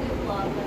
ਕੇ ਪੜ੍ਹ ਲੈ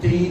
3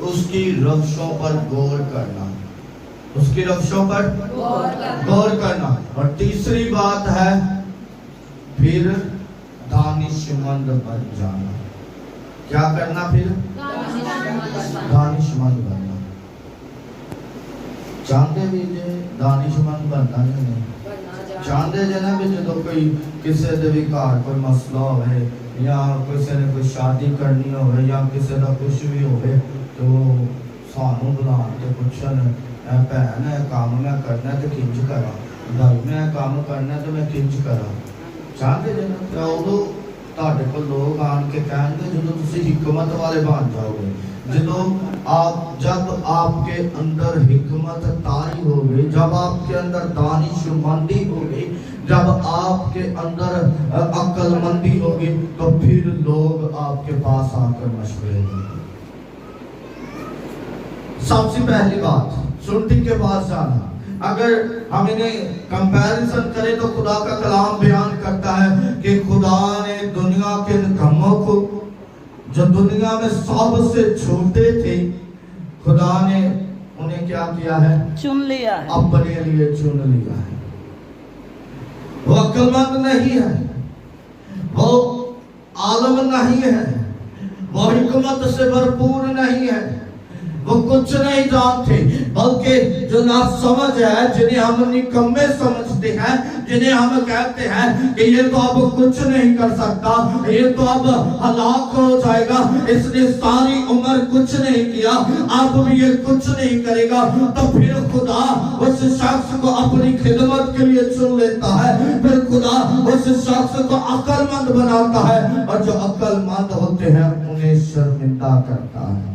اس کی روشوں پر غور کرنا، اس کی روشوں پر غور کرنا۔ اور تیسری بات ہے پھر دانشمند بن جانا۔ کیا کرنا؟ پھر دانشمند بننا۔ چاہتے بھی جے دانشمند بننا نہیں، چاہتے جے نا بھی جدو کوئی کسی دے بھی گھر کوئی مسئلہ ہوئے یا کسی نے کوئی شادی کرنی ہوئے یا کسی دا کچھ بھی ہوئے تو سانوں بلان کے پوچھن اے بہن اے کام میں کرنا تو کنج کرا، بھائی میں کام کرنا تو میں کنج کرا۔ چاہتے جے نا ادو تہاڈے کول لوگ آن کے کہیں گے جدو تسی حکمت والے بن جاؤ گے، جب آپ کے اندر حکمت طاری ہوگی، جب آپ کے اندر دانشمندی ہوگی، جب آپ کے اندر عقل مندی ہوگی تو پھر لوگ آپ کے پاس آ کر مشورے دیں گے۔ سب سے پہلی بات سنٹی کے پاس جانا۔ اگر ہم انہیں کمپیریزن کریں تو خدا کا کلام بیان کرتا ہے کہ خدا نے دنیا کے نکموں کو جو دنیا میں سب سے چھوٹے تھے، خدا نے انہیں کیا کیا ہے؟ چن لیا ہے، اپنے لیے چن لیا ہے۔ وہ عقل مند نہیں ہے، وہ عالم نہیں ہے، وہ حکمت سے بھرپور نہیں ہے، وہ کچھ نہیں جانتے، بلکہ جو ناسمجھ ہے، جنہیں ہم نکمے سمجھتے ہیں، جنہیں ہم کہتے ہیں کہ یہ تو اب کچھ نہیں کر سکتا، یہ تو اب ہلاک ہو جائے گا، اس نے ساری عمر کچھ نہیں کیا، اب بھی یہ کچھ نہیں کرے گا، تو پھر خدا اس شخص کو اپنی خدمت کے لیے چن لیتا ہے، پھر خدا اس شخص کو عقل مند بناتا ہے، اور جو عقل مند ہوتے ہیں انہیں شرمندہ کرتا ہے۔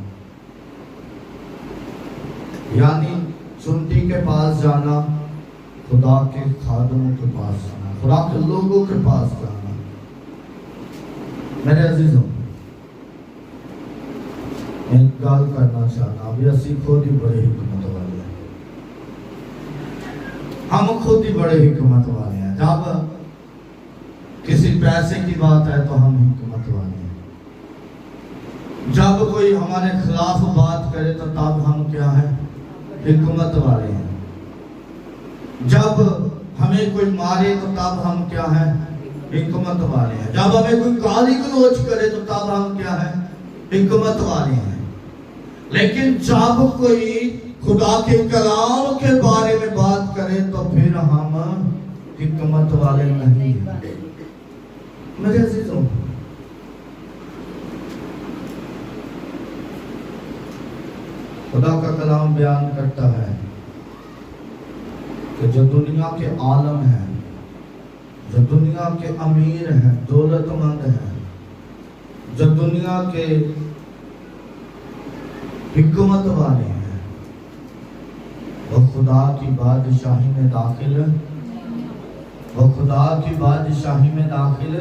یعنی سنٹی کے پاس جانا، خدا کے خادموں کے پاس جانا، خدا کے لوگوں کے پاس جانا۔ میرے عزیزوں، میں ایک گال کرنا چاہتا ہوں، اسی خود ہی بڑے حکمت والے ہیں، ہم خود ہی بڑے حکمت والے ہیں۔ جب کسی پیسے کی بات ہے تو ہم حکمت والے ہیں، جب کوئی ہمارے خلاف بات کرے تو تب ہم کیا ہیں؟ حکمت والے ہیں، جب ہمیں کوئی مارے تو تب ہم کیا ہیں؟ حکمت والے ہیں، جب ہمیں کوئی گالی گلوچ کرے تو تب ہم کیا ہیں؟ حکمت والے ہیں۔ لیکن جب کوئی خدا کے کلام کے بارے میں بات کرے تو پھر ہم حکمت والے نہیں ہیں۔ میرے عزیزوں، خدا کا کلام بیان کرتا ہے کہ جو دنیا کے عالم ہیں، جو دنیا کے امیر ہیں، دولت مند ہیں، جو دنیا کے حکمت والے ہیں، وہ خدا کی بادشاہی میں داخل، وہ خدا کی بادشاہی میں داخل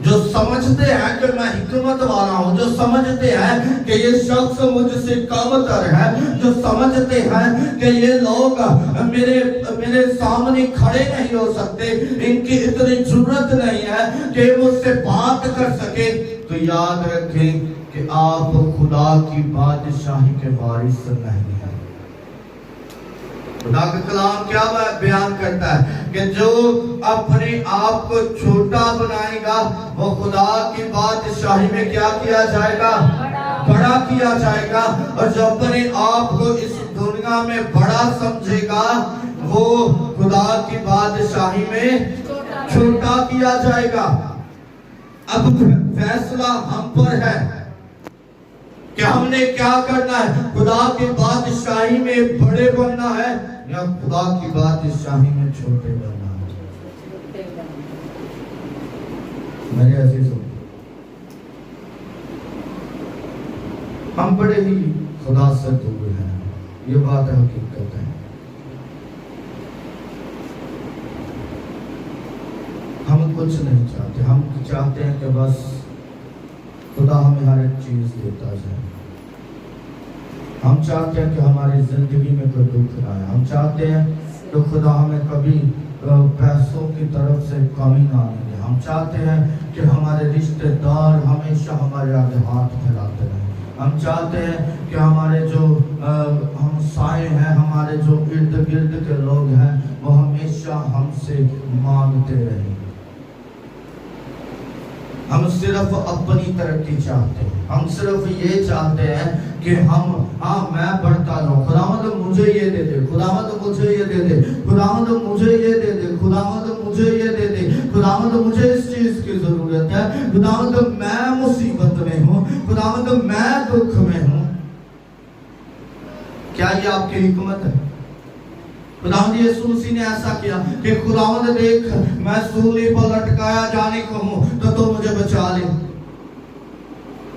جو سمجھتے ہیں کہ میں حکمت والا ہوں، جو سمجھتے ہیں کہ یہ شخص مجھ سے کم تر ہے، جو سمجھتے ہیں کہ یہ لوگ میرے سامنے کھڑے نہیں ہو سکتے، ان کی اتنی جرت نہیں ہے کہ مجھ سے بات کر سکے، تو یاد رکھیں کہ آپ خدا کی بادشاہی کے وارث نہیں ہیں۔ خدا کا کلام کیا بیان کرتا ہے کہ جو اپنے آپ کو چھوٹا بنائے گا وہ خدا کی بادشاہی میں کیا کیا جائے گا؟ بڑا کیا جائے گا، اور جو اپنے آپ کو اس دنیا میں بڑا سمجھے گا وہ خدا کی بادشاہی میں چھوٹا کیا جائے گا۔ اب فیصلہ ہم پر ہے کہ ہم نے کیا کرنا ہے، خدا کی بادشاہی میں بڑے بننا ہے یا خدا کی بادشاہی میں چھوٹے بننا ہے۔ میرے عزیزوں، ہم بڑے ہی خدا سے دور ہیں، یہ بات حقیقت ہے۔ ہم کچھ نہیں چاہتے، ہم چاہتے ہیں کہ بس خدا ہمیں ہر ایک چیز دیتا جائے، ہم چاہتے ہیں کہ ہماری زندگی میں کوئی دکھ نہ آئے، ہم چاہتے ہیں کہ خدا ہمیں کبھی پیسوں کی طرف سے کمی نہ آنے دے، ہم چاہتے ہیں کہ ہمارے رشتہ دار ہمیشہ ہمارے آگے ہاتھ پھیلاتے رہیں، ہم چاہتے ہیں کہ ہمارے جو ہم سائے ہیں, ہمارے جو ارد گرد کے لوگ ہیں, وہ ہمیشہ ہم سے مانگتے رہیں. ہم صرف اپنی ترقی چاہتے ہیں, ہم صرف یہ چاہتے ہیں کہ میں بڑھتا جاؤں. خداوند مجھے یہ دے دے, خداوند مجھے یہ دے دے, خداوند مجھے یہ دے دے, خداوند مجھے یہ دے دے, خداوند مجھے اس چیز کی ضرورت ہے, خداوند میں مصیبت میں ہوں, خداوند میں دکھ میں ہوں. کیا یہ آپ کی حکمت ہے؟ خداوند یسوع مسیح نے ایسا کیا کہ خداوند دیکھ میں سولی پر لٹکایا جانے کو ہوں تو مجھے بچا لے.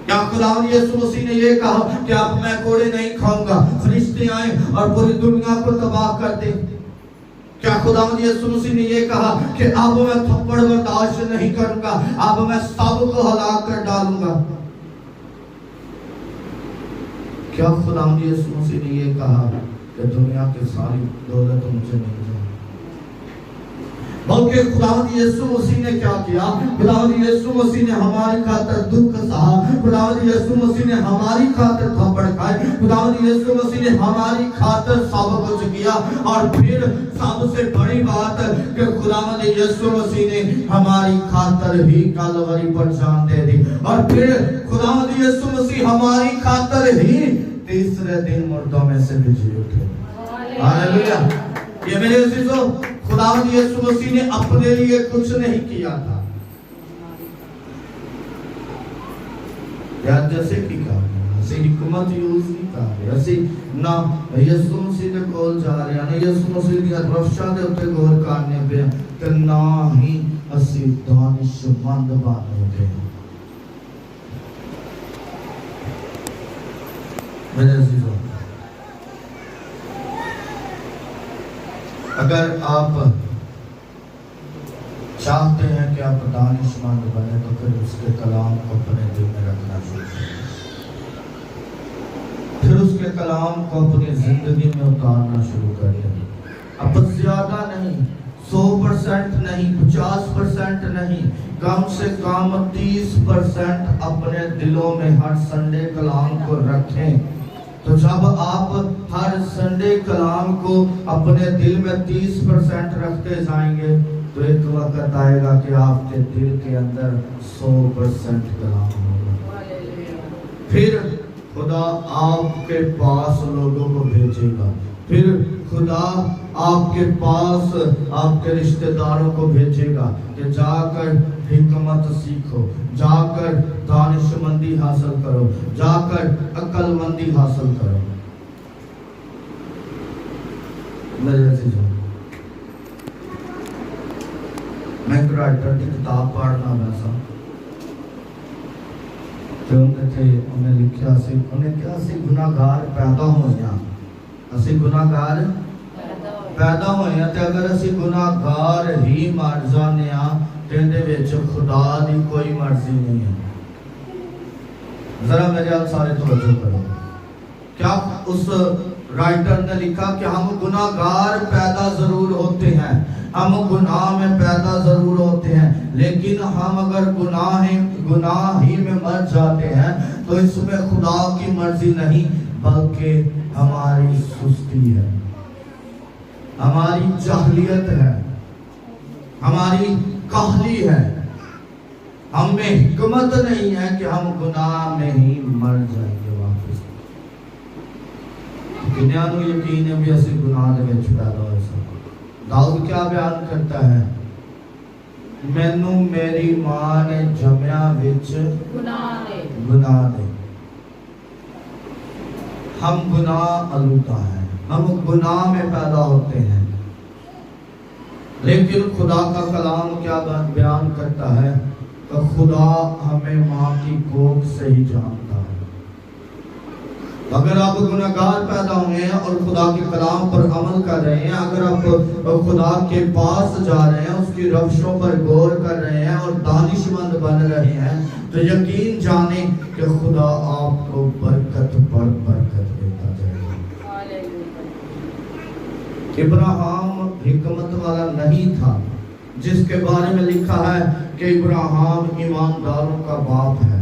کیا خداوند یسوع مسیح نے یہ کہا کہ اب میں کوڑے نہیں کھاؤں گا, فرشتے آئیں اور پوری دنیا کو تباہ کر دیں؟ کیا خداوند یسوع مسیح نے یہ کہا کہ اب میں تھپڑ برداشت نہیں کروں گا, اب میں سب کو ہلاک کر ڈالوں گا؟ کیا خداوند یسوع مسیح نے یہ کہا کہ دنیا کی ساری دولت مجھے نہیں دے؟ بلکہ خداوند یسوع مسیح نے کیا کیا؟ خداوند یسوع مسیح نے ہماری خاطر دکھ سہا, خداوند یسوع مسیح نے ہماری خاطر تھپڑ کھائے, خداوند یسوع مسیح نے ہماری خاطر سب کچھ کیا. اور پھر سب سے بڑی بات کہ خداوند یسوع مسیح نے ہماری خاطر ہی کلوری پر جان دے دی, اور پھر خداوند یسوع مسیح ہماری خاطر ہی تیسرے دن مردوں میں سے جی اٹھے. ہاللیلویا. یہ میرے عزیزو, خداوند یسوع مسیح نے اپنے لیے کچھ نہیں کیا تھا. یار جیسے کی کہا اسی حکمت یوز نہیں کہا رہے, اسی نہ یسوع مسیح کے کول جا رہے ہیں, نہ یسوع مسیح کی رفشاں دے اتے غور کرنے پہ, کہ نہ ہی اسی دانش مند بنے پہ. میرے عزیزو, اگر آپ چاہتے ہیں کہ آپ دانش مند بنے تو پھر اس کے کلام کو اپنے دل میں رکھنا شروع کریں, پھر اس کے کلام کو اپنی زندگی میں اتارنا شروع کر دیں. اب زیادہ نہیں, 100% نہیں, 50% نہیں, کم سے کم 30% اپنے دلوں میں ہر سنڈے کلام کو رکھیں. تو جب آپ ہر سنڈے کلام کو اپنے دل میں 30% رکھتے جائیں گے تو ایک وقت آئے گا کہ آپ کے دل کے اندر 100% کلام ہوگا. پھر خدا آپ کے پاس لوگوں کو بھیجے گا, پھر خدا آپ کے پاس آپ کے رشتہ داروں کو بھیجے گا کہ جا کر حکمت سیکھو, جا کر دانش مندی حاصل کرو, جا کر عقل مندی حاصل کرو. میرے عزیزوں, میں ایک رائٹر کی کتاب پڑھنا ویسا تو انہیں لکھیا سی, انہیں کیا سی گناہگار پیدا ہوئے ہیں, اسی گناہگار پیدا ہوئے ہیں, تے اگر اسی گناہگار ہی مر جانے ہیں تیندے وچ خدا دی کوئی مرضی نہیں ہے. ذرا میرے آپ سارے توجہ کرو. کیا اس رائٹر نے لکھا کہ ہم گناہگار پیدا ضرور ہوتے ہیں, ہم گناہ میں پیدا ضرور ہوتے ہیں, لیکن ہم اگر گناہ ہی میں مر جاتے ہیں تو اس میں خدا کی مرضی نہیں بلکہ ہماری سستی ہے, ہماری جاہلیت ہے, ہماری کاہلی ہے. ہم میں حکمت نہیں ہے کہ ہم گناہ میں ہی مر جائیں گے واپس. دنیا کو یقین ہے بھی اسی گناہ دے وچ پیدا ہوئے سن. داؤد کیا بیان کرتا ہے؟ مینوں میری ماں نے جمیا وچ گناہ دے. ہم گناہ آلودہ ہیں, ہم گناہ میں پیدا ہوتے ہیں, لیکن خدا کا کلام کیا بیان کرتا ہے کہ خدا ہمیں ماں کی کوکھ سے ہی جانتا ہے. اگر آپ گناہگار پیدا ہوئے ہیں اور خدا کے کلام پر عمل کر رہے ہیں, اگر آپ خدا کے پاس جا رہے ہیں, اس کی روشوں پر غور کر رہے ہیں اور دانش مند بن رہے ہیں, تو یقین جانیں کہ خدا آپ کو برکت پر برکت دیتا جائے گا. ابراہیم حکمت والا نہیں تھا جس کے بارے میں لکھا ہے کہ ابراہیم ایمانداروں کا باپ ہے.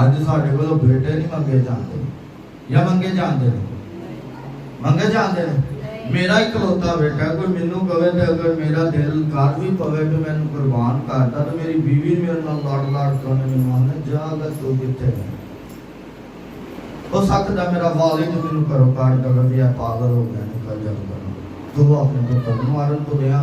ਅੱਜ ਸਾਡੇ ਕੋਲੋਂ ਬੇਟੇ ਨਹੀਂ ਮੰਗੇ ਜਾਂਦੇ, ਜਾਂ ਮੰਗੇ ਜਾਂਦੇ ਨੇ? ਮੰਗੇ ਜਾਂਦੇ ਨੇ। ਮੇਰਾ ਇਕਲੌਤਾ ਬੇਟਾ, ਕੋਈ ਮੈਨੂੰ ਕਹੇ ਤੇ ਅਗਰ ਮੇਰਾ ਦਿਲ ਕਰ ਵੀ ਪਵੇ ਕਿ ਮੈਨੂੰ ਕੁਰਬਾਨ ਕਰਦਾ, ਤਾਂ ਮੇਰੀ ਬੀਵੀ ਮੇਰੇ ਨਾਲ ਲੜ ਲੜ ਕੇ ਉਹਨੇ ਮੈਨੂੰ ਆਖਣਾ ਜਾ ਅਗਰ ਤੂੰ ਕਿੱਥੇ ਹੈ। ਹੋ ਸਕਦਾ ਮੇਰਾ ਵਾਲਿਦ ਮੈਨੂੰ ਘਰੋਂ ਕੱਢ ਦੇਵੇ ਵੀ ਇਹ ਪਾਗਲ ਹੋ ਗਿਆ, ਨਿਕਲ ਜਾਊਗਾ, ਤੂੰ ਆਪਣੇ ਪੁੱਤਰ ਨੂੰ ਮਾਰਨ ਤੋਂ ਰਿਹਾ।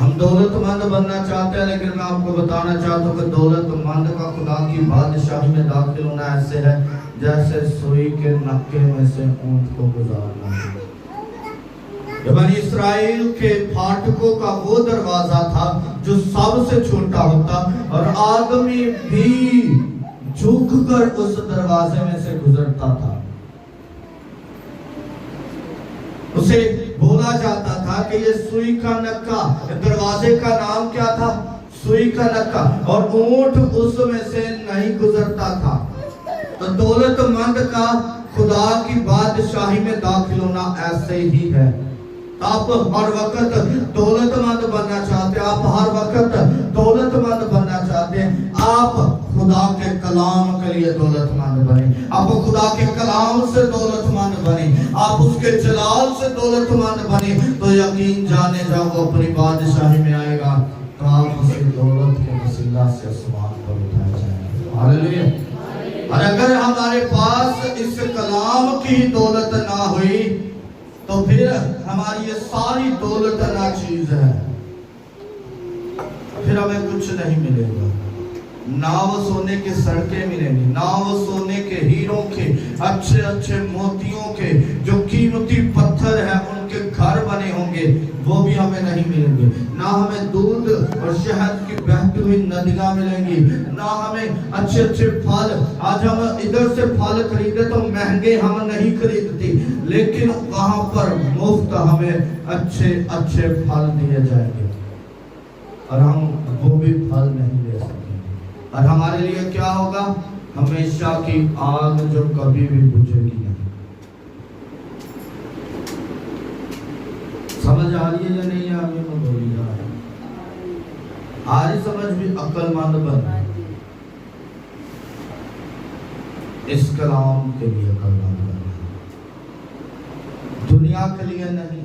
ہم دولتمند بننا چاہتے ہیں، لیکن میں آپ کو بتانا چاہتا ہوں کہ دولتمند کا خدا کی بادشاہی میں داخل ہونا ایسے ہے جیسے سوئی کے نکے میں سے اونٹ کو گزارنا ہے۔ یہ بنی اسرائیل کے پھاٹکوں کا وہ دروازہ تھا جو سب سے چھوٹا ہوتا، اور آدمی بھی جھک کر اس دروازے میں سے گزرتا تھا۔ اسے بولا جاتا تھا کہ یہ سوئی کا نکا، دروازے کا نام کیا تھا؟ سوئی کا نکا، اور اونٹ اس میں سے نہیں گزرتا تھا۔ تو دولت مند کا خدا کی بادشاہی میں داخل ہونا ایسے ہی ہے۔ آپ ہر وقت دولت مند بننا چاہتے ہیں، آپ ہر وقت دولت مند بننا چاہتے ہیں، آپ خدا کے کلام کے لیے دولت مند بنیں، آپ خدا کے کلام سے دولت مند بنیں، آپ اس کے جلال سے دولت مند بنیں، تو یقین جانے جب وہ اپنی بادشاہی میں آئے گا تو آپ اسے دولت کے وسیلہ سے آسمان پر اٹھائے جائیں گے۔ ہاللیلویا۔ اور اگر ہمارے پاس اس کلام کی دولت نہ ہوئی تو پھر ہماری یہ ساری دولت ناچیز ہے، پھر ہمیں کچھ نہیں ملے گا، نہ وہ سونے کے سڑکیں ملیں گی، نہ وہ سونے کے ہیروں کے اچھے اچھے موتیوں کے جو قیمتی پتھر ہیں ان کے گھر بنے ہوں گے، وہ بھی ہمیں نہیں ملیں گے، نہ ہمیں دودھ اور شہد کی بہتی ہوئی ندیاں ملیں گی، نہ ہمیں اچھے اچھے پھل۔ آج ہم ادھر سے پھل خریدے تو مہنگے ہم نہیں خریدتی، لیکن وہاں پر مفت ہمیں اچھے اچھے پھل دیے جائیں گے، اور ہم وہ بھی پھل نہیں لے سکیں گے، اور ہمارے لیے کیا ہوگا؟ ہمیشہ کی آگ جو کبھی بھی بجھے گی نہیں۔ سمجھ آ رہی ہے یا نہیں آ رہی ہے؟ میں بولی جا رہا ہوں، آ رہی سمجھ بھی؟ عقل مند بن اس کلام کے لیے عقل مند بن، دنیا کے لیے نہیں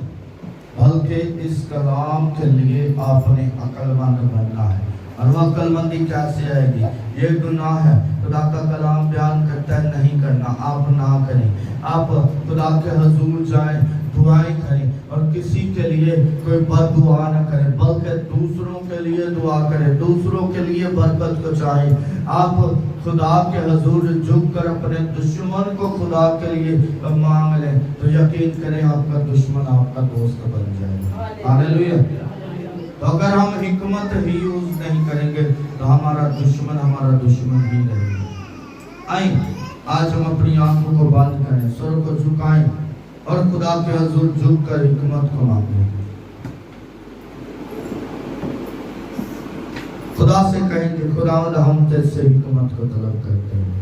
بلکہ اس کلام کے لیے آپ نے عقل مند بننا ہے۔ اور وہ عقل مندی کیسے آئے گی؟ یہ گناہ ہے، خدا کا کلام بیان کرتا ہے نہیں کرنا، آپ نہ کریں، آپ خدا کے حضور جائیں، دعائیں کریں، اور کسی کے لیے کوئی بد دعا نہ کریں بلکہ دوسروں کے لیے دعا کریں، دوسروں کے لیے برکت کو چاہیں۔ آپ خدا کے حضور جھک کر اپنے دشمن کو خدا کے لیے مانگ لیں تو یقین کریں آپ کا دشمن آپ کا دوست بن جائے گا۔ ہاللیلویا۔ تو اگر ہم حکمت ہی یوز نہیں کریں گے تو ہمارا دشمن ہی رہے گا۔ آئیں آج ہم اپنی آنکھوں کو بند کریں، سر کو جھکائیں اور خدا کے حضور جھک کر حکمت کو مانگیں۔ خدا سے کہیں کہ خداوند ہم تجھ سے حکمت کو طلب کرتے ہیں،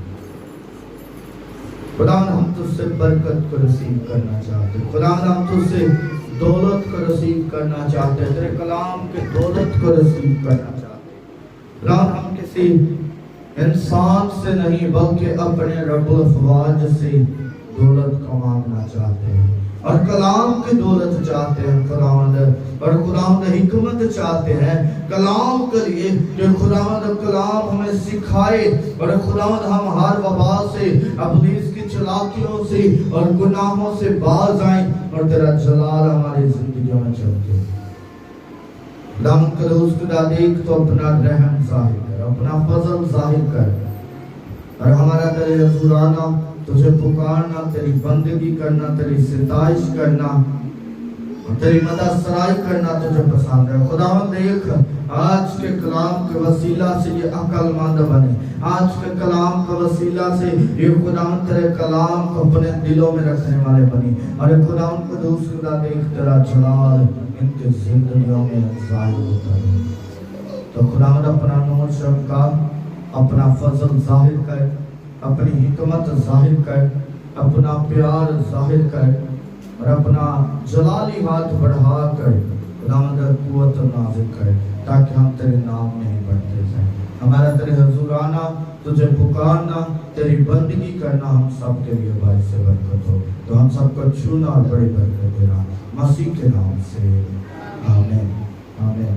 خداوند ہم تجھ سے برکت کو رسیو کرنا چاہتے ہیں، خداوند ہم تجھ سے دولت کو رسیو کرنا چاہتے ہیں، تیرے کلام کے دولت کو رسیو کرنا چاہتے ہیں۔ خداوند ہم کسی انسان سے نہیں بلکہ اپنے رب الافواج سے دولت کو مانگنا چاہتے ہیں، اور کلام کی دولت چاہتے ہیں خداوند، اور خداوند حکمت چاہتے ہیں کلام کے لیے کہ خداوند کلام ہمیں سکھائے، اور خداوند ہم ہر وبا سے، ابلیس کی چلاکیوں سے اور گناہوں سے باز آئیں، اور تیرا جلال ہماری زندگیوں میں چلتے۔ خداوند قدوس خدا دیکھ تو اپنا رحم ظاہر کر، اپنا فضل ظاہر کر، اور ہمارا تیرے حضور آنا، تجھے پکارنا، تیری بندگی کرنا، تیری ستائش کرنا اور تیری مدد سرائی کرنا تجھے پسند ہے۔ خداوند دیکھ آج کے کلام کے وسیلہ سے یہ عقل مند بنے، آج کے کلام کا وسیلہ سے یہ خداوند تیرے کلام کو اپنے دلوں میں رکھنے والے بنے، اور خداوند قدوس خدا دیکھ تیرا جلال ان کے زندگیوں میں ظاہر ہوتا ہے۔ تو خداوند اپنا نور شفقت، اپنا فضل ظاہر کر، اپنی حکمت ظاہر کر، اپنا پیار ظاہر کر، اور اپنا جلالی ہاتھ بڑھا کر خداوند قوت نازل کر، تاکہ ہم تیرے نام میں ہی بڑھتے جائیں۔ ہمارا تیرے حضور آنا، تجھے پکارنا، تیری بندگی کرنا ہم سب کے لیے باعث برکت ہو، تو ہم سب کو چھونا اور بڑی برکت دینا، مسیح کے نام سے آمین آمین۔